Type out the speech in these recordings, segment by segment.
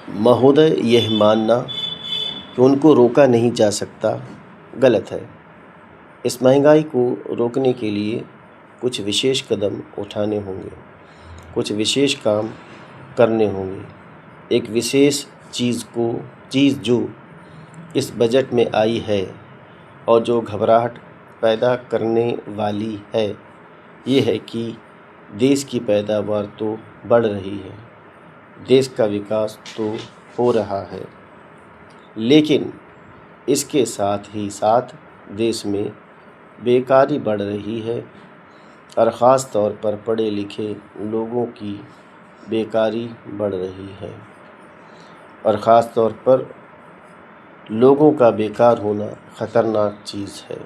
महोदय, यह मानना कि उनको रोका नहीं जा सकता गलत है। इस महंगाई को रोकने के लिए कुछ विशेष कदम उठाने होंगे, कुछ विशेष काम करने होंगे। एक विशेष चीज़ जो इस बजट में आई है और जो घबराहट पैदा करने वाली है, ये है कि देश की पैदावार तो बढ़ रही है, देश का विकास तो हो रहा है, लेकिन इसके साथ ही साथ देश में बेकारी बढ़ रही है और ख़ास तौर पर पढ़े लिखे लोगों की बेकारी बढ़ रही है और ख़ास तौर पर लोगों का बेकार होना ख़तरनाक चीज़ है।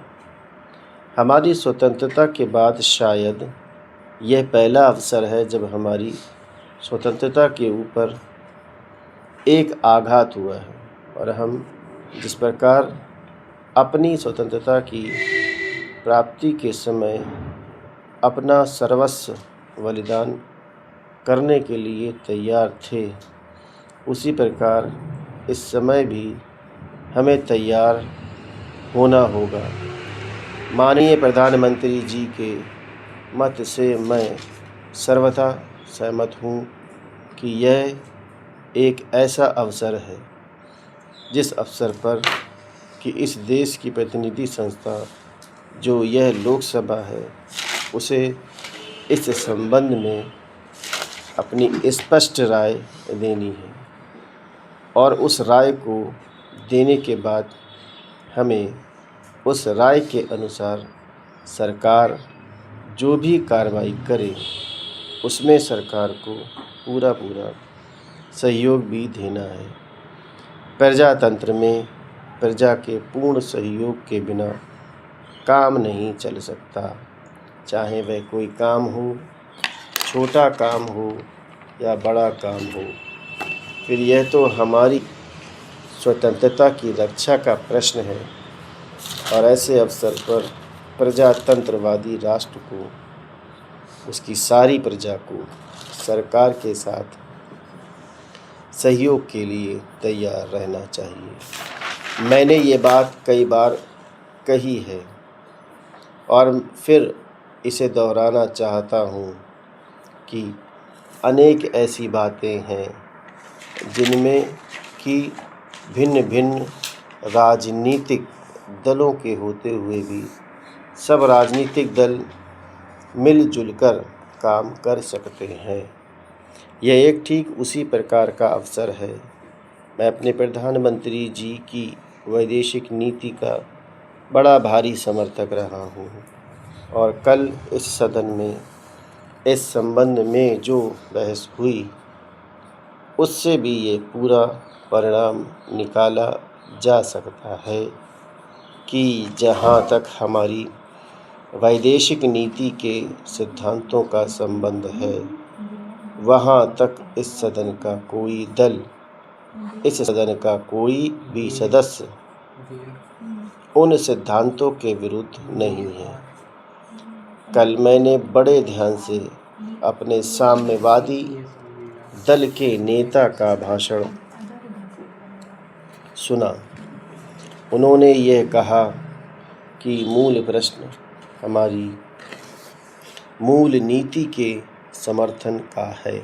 हमारी स्वतंत्रता के बाद शायद यह पहला अवसर है जब हमारी स्वतंत्रता के ऊपर एक आघात हुआ है और हम जिस प्रकार अपनी स्वतंत्रता की प्राप्ति के समय अपना सर्वस्व बलिदान करने के लिए तैयार थे, उसी प्रकार इस समय भी हमें तैयार होना होगा। माननीय प्रधानमंत्री जी के मत से मैं सर्वथा सहमत हूँ कि यह एक ऐसा अवसर है जिस अवसर पर कि इस देश की प्रतिनिधि संस्था जो यह लोकसभा है, उसे इस संबंध में अपनी स्पष्ट राय देनी है और उस राय को देने के बाद हमें उस राय के अनुसार सरकार जो भी कार्रवाई करे उसमें सरकार को पूरा सहयोग भी देना है। प्रजातंत्र में प्रजा के पूर्ण सहयोग के बिना काम नहीं चल सकता, चाहे वह कोई काम हो, छोटा काम हो या बड़ा काम हो। फिर यह तो हमारी स्वतंत्रता की रक्षा का प्रश्न है और ऐसे अवसर पर प्रजातंत्रवादी राष्ट्र को, उसकी सारी प्रजा को सरकार के साथ सहयोग के लिए तैयार रहना चाहिए। मैंने ये बात कई बार कही है और फिर इसे दोहराना चाहता हूँ कि अनेक ऐसी बातें हैं जिनमें कि भिन्न भिन्न राजनीतिक दलों के होते हुए भी सब राजनीतिक दल मिलजुल कर काम कर सकते हैं। यह एक ठीक उसी प्रकार का अवसर है। मैं अपने प्रधानमंत्री जी की वैदेशिक नीति का बड़ा भारी समर्थक रहा हूँ और कल इस सदन में इस संबंध में जो बहस हुई उससे भी ये पूरा परिणाम निकाला जा सकता है कि जहाँ तक हमारी वैदेशिक नीति के सिद्धांतों का संबंध है, वहाँ तक इस सदन का कोई दल, इस सदन का कोई भी सदस्य उन सिद्धांतों के विरुद्ध नहीं है। कल मैंने बड़े ध्यान से अपने साम्यवादी दल के नेता का भाषण सुना। उन्होंने यह कहा कि मूल प्रश्न हमारी मूल नीति के समर्थन का है।